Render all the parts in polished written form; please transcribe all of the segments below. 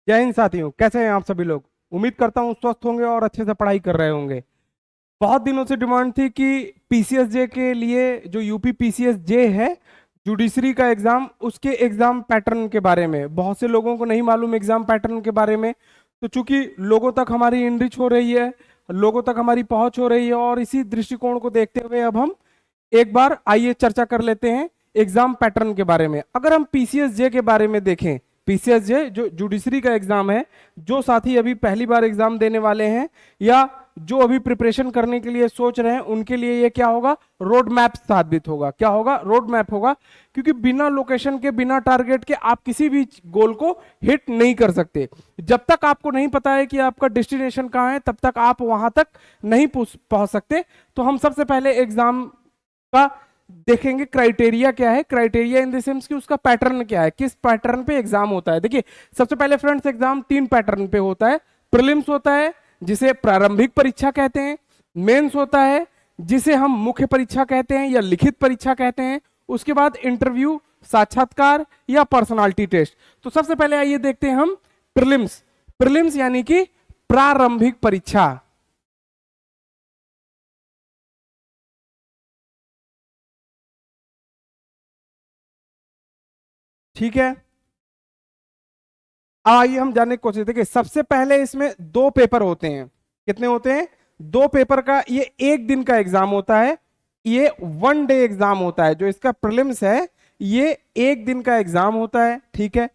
जय हिंद साथियों, कैसे हैं आप सभी लोग। उम्मीद करता हूं स्वस्थ होंगे और अच्छे से पढ़ाई कर रहे होंगे। बहुत दिनों से डिमांड थी कि पीसीएसजे के लिए जो यूपी पीसीएसजे है, जुडिशरी का एग्जाम, उसके एग्जाम पैटर्न के बारे में बहुत से लोगों को नहीं मालूम एग्जाम पैटर्न के बारे में। तो चूंकि लोगों तक हमारी इनरिच हो रही है, लोगों तक हमारी पहुंच हो रही है, और इसी दृष्टिकोण को देखते हुए अब हम एक बार आइए चर्चा कर लेते हैं एग्जाम पैटर्न के बारे में। अगर हम पीसीएसजे के बारे में देखें, पीसीएसजे जो जुडिशरी का एग्जाम है, जो साथी अभी पहली बार एग्जाम देने वाले हैं या जो अभी प्रिपरेशन करने के लिए सोच रहे हैं, उनके लिए ये क्या होगा, रोड मैप साबित होगा। क्या होगा, रोड मैप होगा। क्योंकि बिना लोकेशन के, बिना टारगेट के आप किसी भी गोल को हिट नहीं कर सकते। जब तक आपको नहीं पता है कि आपका डेस्टिनेशन कहाँ है, तब तक आप वहां तक नहीं पहुंच सकते। तो हम सबसे पहले एग्जाम का देखेंगे क्राइटेरिया क्या है। क्राइटेरिया इन द सेंस कि उसका पैटर्न क्या है, किस पैटर्न पे एग्जाम होता है। देखिए, सबसे पहले फ्रेंड्स, एग्जाम 3 पैटर्न पे होता है। प्रीलिम्स होता है जिसे प्रारंभिक परीक्षा कहते हैं, मेंस होता है जिसे हम मुख्य परीक्षा कहते हैं या लिखित परीक्षा कहते हैं, उसके बाद इंटरव्यू, साक्षात्कार या पर्सनालिटी टेस्ट। तो सबसे पहले आइए देखते हैं हम प्रीलिम्स। प्रीलिम्स यानी कि प्रारंभिक परीक्षा। ठीक है, आइए हम जानने की कोशिश। देखिए, सबसे पहले इसमें 2 पेपर होते हैं। कितने होते हैं? 2 पेपर का ये 1 दिन का एग्जाम होता है। ये 1 डे एग्जाम होता है। जो इसका प्रीलिम्स है ये 1 दिन का एग्जाम होता है। ठीक है,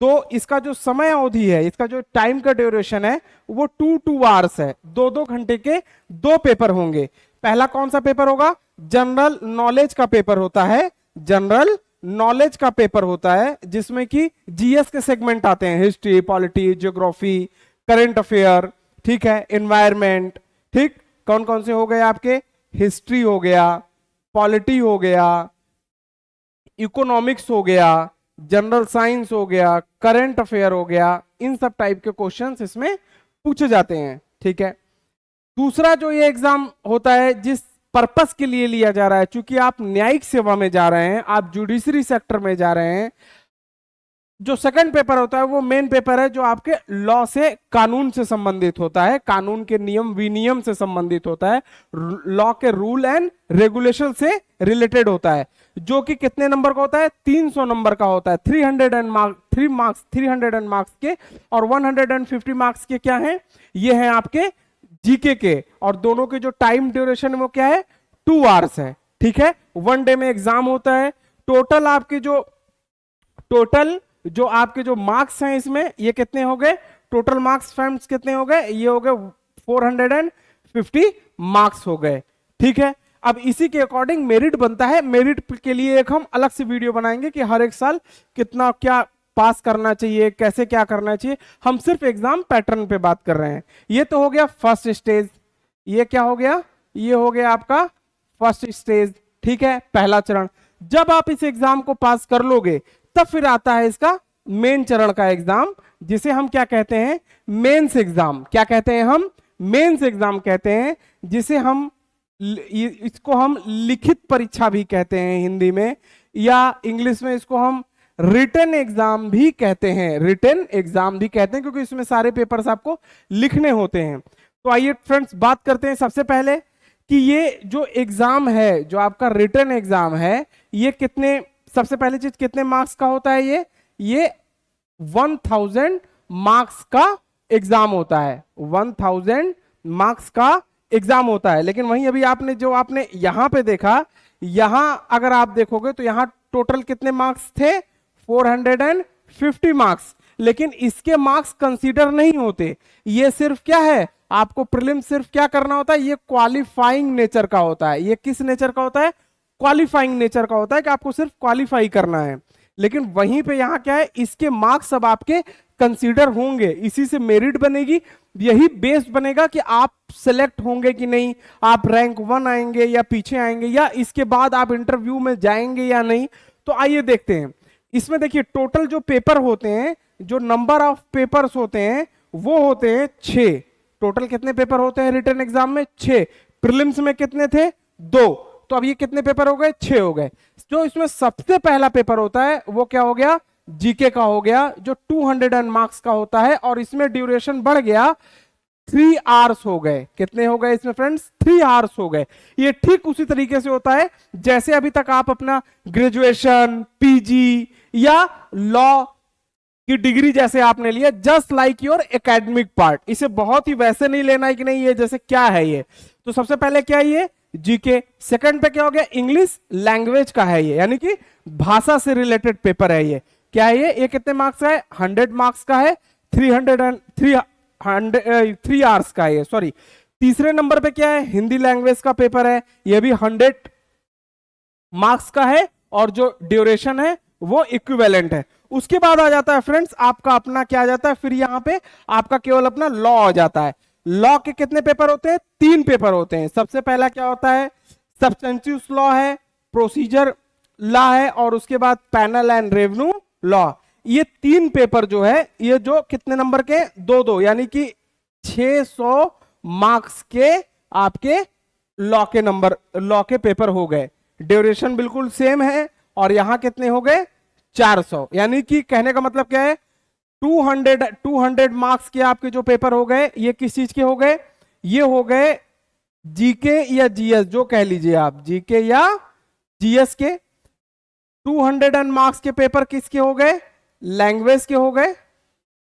तो इसका जो समय अवधि है, इसका जो टाइम का ड्यूरेशन है, वो 2 आवर्स है। 2 घंटे के 2 पेपर होंगे। पहला कौन सा पेपर होगा? जनरल नॉलेज का पेपर होता है। जनरल नॉलेज का पेपर होता है जिसमें कि जीएस के सेगमेंट आते हैं, history, polity, geography, current affair, ठीक है, एनवायरमेंट। ठीक, कौन कौन से हो गए आपके? हिस्ट्री हो गया, पॉलिटी हो गया, इकोनॉमिक्स हो गया, जनरल साइंस हो गया, करंट अफेयर हो गया। इन सब टाइप के क्वेश्चंस इसमें पूछे जाते हैं। ठीक है, दूसरा जो ये एग्जाम होता है, जिस पर्पस के लिए लिया जा रहा है, चूंकि आप न्यायिक सेवा में जा रहे हैं, आप जुडिशरी सेक्टर में जा रहे हैं, जो सेकंड पेपर होता है वो मेन पेपर है, जो आपके लॉ से, कानून से संबंधित होता है, कानून के नियम विनियम से संबंधित होता है, लॉ के रूल एंड रेगुलेशन से रिलेटेड होता है, जो कि कितने नंबर का होता है? 300 नंबर का होता है। 300 मार्क्स के और 150 मार्क्स के क्या है? ये हैं आपके जीके के। और दोनों के जो टाइम ड्यूरेशन वो क्या है? 2 आवर्स है। ठीक है, 1 डे में एग्जाम होता है। टोटल आपके जो मार्क्स हैं इसमें, ये कितने हो गए? टोटल मार्क्स फ्रेंड्स कितने हो गए? ये हो गए 450 मार्क्स हो गए। ठीक है, अब इसी के अकॉर्डिंग मेरिट बनता है। मेरिट के लिए एक हम अलग से वीडियो बनाएंगे कि हर एक साल कितना क्या पास करना चाहिए, कैसे क्या करना चाहिए। हम सिर्फ एग्जाम पैटर्न पे बात कर रहे हैं। ये तो हो गया फर्स्ट स्टेज। ये क्या हो गया? ये हो गया आपका फर्स्ट स्टेज। ठीक है, पहला चरण। जब आप इस एग्जाम को पास कर लोगे, तब फिर आता है इसका मेन चरण का एग्जाम, जिसे हम क्या कहते हैं? Mains exam. क्या कहते हैं हम? मेंस एग्जाम कहते हैं, जिसे हम इसको हम लिखित परीक्षा भी कहते हैं हिंदी में, या इंग्लिश में इसको हम रिटन एग्जाम भी कहते हैं। रिटन एग्जाम भी कहते हैं क्योंकि इसमें सारे पेपर्स आपको लिखने होते हैं। तो आइए फ्रेंड्स बात करते हैं सबसे पहले कि ये जो एग्जाम है, जो आपका रिटन एग्जाम है, ये कितने, सबसे पहली चीज, कितने मार्क्स का होता है? ये 1000 मार्क्स का एग्जाम होता है। 1000 मार्क्स का एग्जाम होता है। लेकिन वहीं अभी आपने यहां पे देखा, यहां अगर आप देखोगे तो यहां टोटल कितने मार्क्स थे? 450 मार्क्स। लेकिन इसके मार्क्स कंसीडर नहीं होते। ये सिर्फ क्या है, आपको प्रीलिम सिर्फ क्या करना होता है? ये क्वालिफाइंग नेचर का होता है। ये किस नेचर का होता है? क्वालिफाइंग नेचर का होता है कि आपको सिर्फ क्वालिफाई करना है। लेकिन वहीं पे यहां क्या है, इसके मार्क्स अब आपके कंसीडर होंगे, इसी से मेरिट बनेगी। यही बेस बनेगा कि आप सिलेक्ट होंगे कि नहीं, आप रैंक 1 आएंगे या पीछे आएंगे, या इसके बाद आप इंटरव्यू में जाएंगे या नहीं। तो आइए देखते हैं। इसमें देखिए, टोटल जो पेपर होते हैं, जो नंबर ऑफ पेपर्स होते हैं, वो होते हैं 6। टोटल कितने पेपर होते हैं रिटन एग्जाम में? 6। प्रीलिम्स में कितने थे? 2। तो अब ये कितने पेपर हो गए? 6 हो गए। जो इसमें सबसे पहला पेपर होता है वो क्या हो गया? जीके का हो गया जो 200 मार्क्स का होता है, और इसमें ड्यूरेशन बढ़ गया 3 आवर्स हो गए। कितने हो गए इसमें फ्रेंड्स? 3 आवर्स हो गए। ये ठीक उसी तरीके से होता है जैसे अभी तक आप अपना ग्रेजुएशन, पीजी या लॉ की डिग्री जैसे आपने लिया, just like your academic part. इसे बहुत ही वैसे नहीं लेना है कि नहीं ये जैसे क्या है ये। तो सबसे पहले क्या है ये? जीके। सेकंड पे क्या हो गया? इंग्लिश लैंग्वेज का है ये, यानी कि भाषा से रिलेटेड पेपर है ये। क्या है ये? कितने मार्क्स का है? 100 मार्क्स का है, 3 आवर्स का है ये, सॉरी। तीसरे नंबर पे क्या है? हिंदी लैंग्वेज का पेपर है, ये भी 100 मार्क्स का है, और जो ड्यूरेशन है वो इक्विवेलेंट है। उसके बाद आ जाता है फ्रेंड्स आपका अपना क्या आ जाता है, फिर यहां पे आपका केवल अपना लॉ आ जाता है। लॉ के कितने पेपर होते हैं? 3 पेपर होते हैं। सबसे पहला क्या होता है? सब्सटेंटिव लॉ है, प्रोसीजर लॉ है, और उसके बाद पैनल एंड रेवेन्यू लॉ। ये 3 पेपर जो है, ये जो कितने नंबर के? 2-2, यानी कि 600 मार्क्स के आपके लॉ के नंबर, लॉ के पेपर हो गए। ड्यूरेशन बिल्कुल सेम है, और यहां कितने हो गए? 400। यानी कि कहने का मतलब क्या है? 200 मार्क्स के आपके जो पेपर हो गए, ये किस चीज के हो गए? ये हो गए जीके या जीएस, जो कह लीजिए आप, जीके या जीएस के। 200 मार्क्स के पेपर किसके हो गए? लैंग्वेज के हो गए,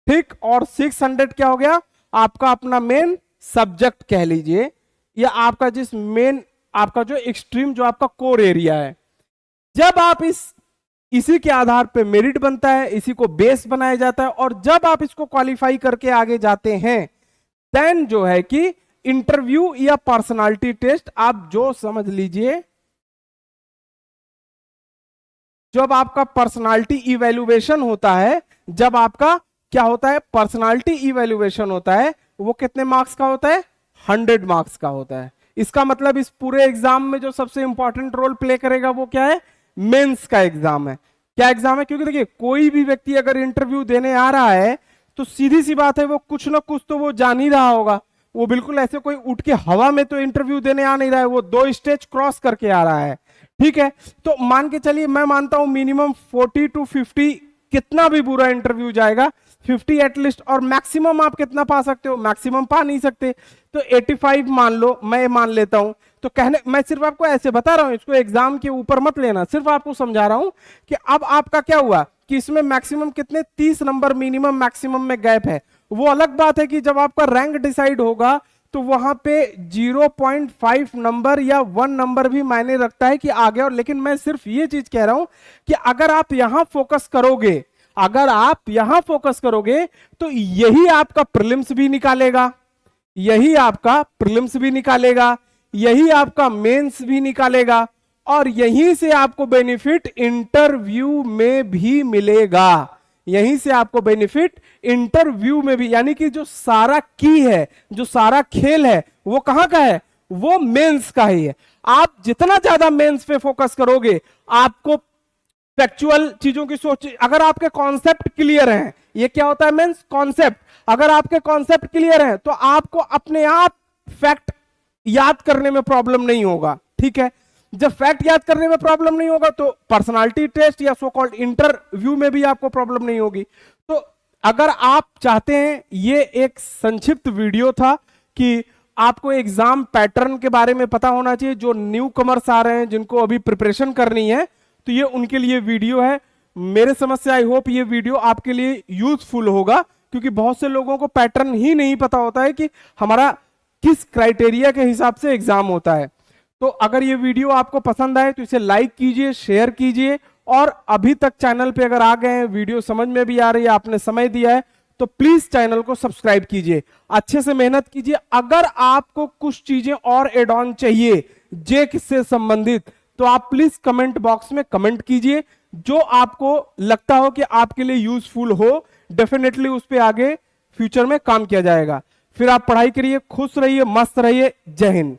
ठीक। और 600 क्या हो गया? आपका अपना मेन सब्जेक्ट कह लीजिए, या आपका जिस मेन, आपका जो एक्सट्रीम, जो आपका कोर एरिया है। जब आप इसी के आधार पे मेरिट बनता है, इसी को बेस बनाया जाता है, और जब आप इसको क्वालिफाई करके आगे जाते हैं, देन जो है कि इंटरव्यू या पर्सनालिटी टेस्ट, आप जो समझ लीजिए, जब आपका पर्सनालिटी इवैल्यूएशन होता है, जब आपका क्या होता है? पर्सनालिटी इवैल्यूएशन होता है, वो कितने मार्क्स का होता है? 100 मार्क्स का होता है। इसका मतलब इस पूरे एग्जाम में जो सबसे इंपॉर्टेंट रोल प्ले करेगा वो क्या है? मेंस का एग्जाम है। क्या एग्जाम है? क्योंकि देखिए, कोई भी व्यक्ति अगर इंटरव्यू देने आ रहा है तो सीधी सी बात है, वो कुछ ना कुछ तो वो जान ही रहा होगा। वो बिल्कुल ऐसे कोई उठ के हवा में तो इंटरव्यू देने आ नहीं रहा है, वो 2 स्टेज क्रॉस करके आ रहा है, ठीक है। तो मान के चलिए, मैं मानता हूं मिनिमम 40 to 50, कितना भी बुरा इंटरव्यू जाएगा 50 एटलीस्ट, और मैक्सिमम आप कितना पा सकते हो? मैक्सिमम पा नहीं सकते, तो 85 मान लो, मैं मान लेता हूं। तो कहने, मैं सिर्फ आपको ऐसे बता रहा हूं, इसको एग्जाम के ऊपर मत लेना, सिर्फ आपको समझा रहा हूं कि अब आपका क्या हुआ कि इसमें मैक्सिमम कितने? 30 नंबर मिनिमम मैक्सिमम में गैप है। वो अलग बात है कि जब आपका रैंक डिसाइड होगा तो वहां पे 0.5 नंबर या 1 नंबर भी मायने रखता है कि आगे। और लेकिन मैं सिर्फ ये चीज कह रहा हूं कि अगर आप यहां फोकस करोगे, अगर आप यहां फोकस करोगे, तो यही आपका प्रीलिम्स भी निकालेगा, यही आपका प्रीलिम्स भी निकालेगा, यही आपका मेंस भी निकालेगा, और यहीं से आपको बेनिफिट इंटरव्यू में भी मिलेगा। यहीं से आपको बेनिफिट इंटरव्यू में भी, यानी कि जो सारा की है, जो सारा खेल है, वो कहां का है? वो मेंस का ही है। आप जितना ज्यादा मेंस पे फोकस करोगे, आपको फैक्चुअल चीजों की सोच, अगर आपके कॉन्सेप्ट क्लियर हैं, ये क्या होता है मेंस? कॉन्सेप्ट। अगर आपके कॉन्सेप्ट क्लियर हैं तो आपको अपने आप फैक्ट याद करने में प्रॉब्लम नहीं होगा, ठीक है। जब फैक्ट याद करने में प्रॉब्लम नहीं होगा तो पर्सनालिटी टेस्ट या सो कॉल्ड इंटरव्यू में भी आपको प्रॉब्लम नहीं होगी। तो अगर आप चाहते हैं, ये एक संक्षिप्त वीडियो था कि आपको एग्जाम पैटर्न के बारे में पता होना चाहिए, जो न्यू कमर्स आ रहे हैं, जिनको अभी प्रिपरेशन करनी है, तो ये उनके लिए वीडियो है। मेरे समझ से आई होप ये वीडियो आपके लिए यूजफुल होगा, क्योंकि बहुत से लोगों को पैटर्न ही नहीं पता होता है कि हमारा किस क्राइटेरिया के हिसाब से एग्जाम होता है। तो अगर ये वीडियो आपको पसंद आए तो इसे लाइक कीजिए, शेयर कीजिए, और अभी तक चैनल पे अगर आ गए हैं, वीडियो समझ में भी आ रही है, आपने समय दिया है, तो प्लीज चैनल को सब्सक्राइब कीजिए, अच्छे से मेहनत कीजिए। अगर आपको कुछ चीजें और एड ऑन चाहिए जे से संबंधित, तो आप प्लीज कमेंट बॉक्स में कमेंट कीजिए, जो आपको लगता हो कि आपके लिए यूजफुल हो, डेफिनेटली उस पर आगे फ्यूचर में काम किया जाएगा। फिर आप पढ़ाई करिए, खुश रहिए, मस्त रहिए। जय हिंद।